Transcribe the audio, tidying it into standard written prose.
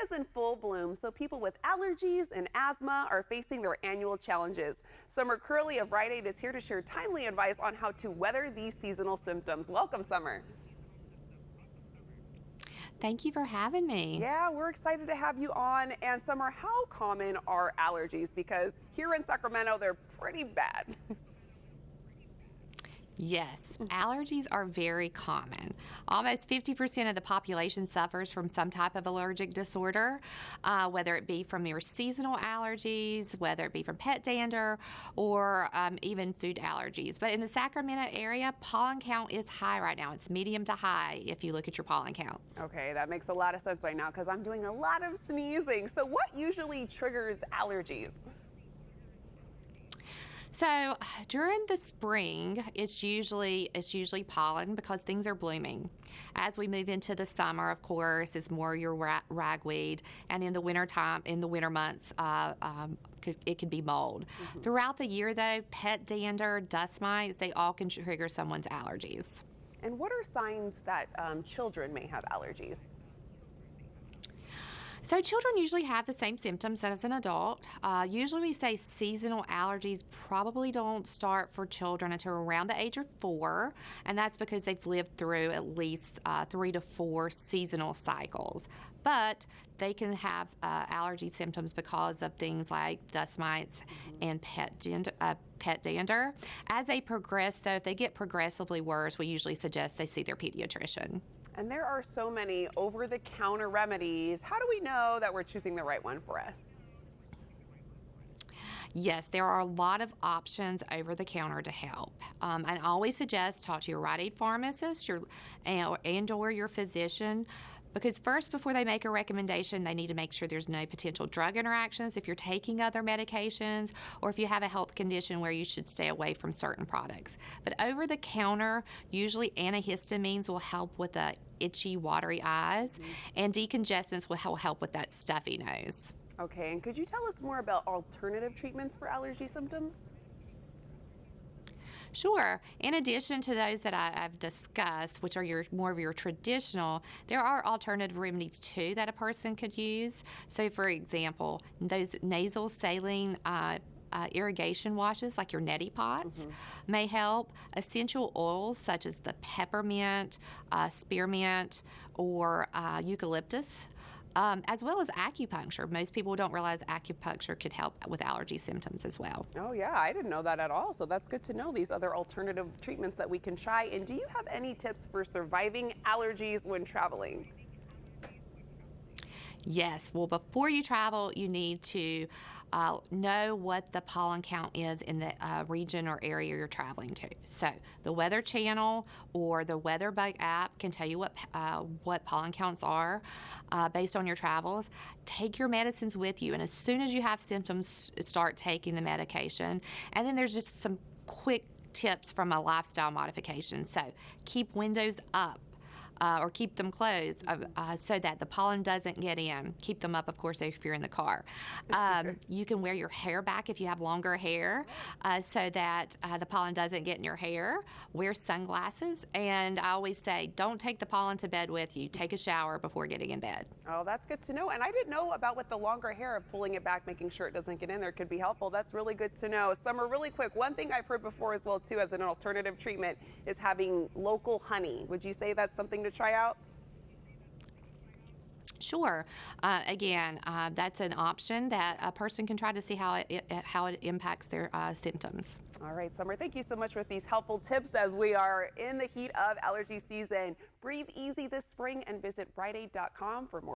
is in full bloom, so people with allergies and asthma are facing their annual challenges. Summer Curley of Rite Aid is here to share timely advice on how to weather these seasonal symptoms. Welcome, Summer. Thank you for having me. Yeah, we're excited to have you on. And Summer, how common are allergies? Because here in Sacramento, they're pretty bad. Yes, allergies are very common. Almost 50% of the population suffers from some type of allergic disorder, whether it be from your seasonal allergies, whether it be from pet dander, or even food allergies. But in the Sacramento area, pollen count is high right now. It's medium to high if you look at your pollen counts. Okay, that makes a lot of sense right now because I'm doing a lot of sneezing. So what usually triggers allergies? So during the spring, it's usually pollen because things are blooming. As we move into the summer, of course, it's more your ragweed, and in the winter months, it can be mold. Throughout the year, though, pet dander, dust mites, they all can trigger someone's allergies. And what are signs that children may have allergies? So children usually have the same symptoms as an adult. Usually we say seasonal allergies probably don't start for children until around the age of 4, and that's because they've lived through at least 3 to 4 seasonal cycles. But they can have allergy symptoms because of things like dust mites and pet dander. As they progress, though, if they get progressively worse, we usually suggest they see their pediatrician. And there are so many over-the-counter remedies. How do we know that we're choosing the right one for us? Yes, there are a lot of options over the counter to help. And I always suggest talk to your Rite Aid pharmacist and/or your physician, because first, before they make a recommendation, they need to make sure there's no potential drug interactions if you're taking other medications, or if you have a health condition where you should stay away from certain products. But over the counter, usually antihistamines will help with the itchy, watery eyes, and decongestants will help with that stuffy nose. Okay, and could you tell us more about alternative treatments for allergy symptoms? Sure. In addition to those that I've discussed, which are more of your traditional, there are alternative remedies too that a person could use. So, for example, those nasal saline irrigation washes, like your neti pots, may help. Essential oils such as the peppermint, spearmint, or eucalyptus. As well as acupuncture. Most people don't realize acupuncture could help with allergy symptoms as well. Oh yeah, I didn't know that at all. So that's good to know, these other alternative treatments that we can try. And do you have any tips for surviving allergies when traveling? Yes. Well, before you travel, you need to know what the pollen count is in the region or area you're traveling to. So the Weather Channel or the WeatherBug app can tell you what pollen counts are based on your travels. Take your medicines with you, and as soon as you have symptoms, start taking the medication. And then there's just some quick tips from a lifestyle modification. So keep windows up. Or keep them closed so that the pollen doesn't get in. Keep them up, of course, if you're in the car. You can wear your hair back if you have longer hair so that the pollen doesn't get in your hair. Wear sunglasses. And I always say, don't take the pollen to bed with you. Take a shower before getting in bed. Oh, that's good to know. And I didn't know about with the longer hair, pulling it back, making sure it doesn't get in there could be helpful. That's really good to know. Summer, really quick, one thing I've heard before as well, too, as an alternative treatment is having local honey. Would you say that's something to try out? Sure. Again, that's an option that a person can try to see how it impacts their symptoms. All right, Summer, thank you so much for these helpful tips as we are in the heat of allergy season. Breathe easy this spring and visit riteaid.com for more.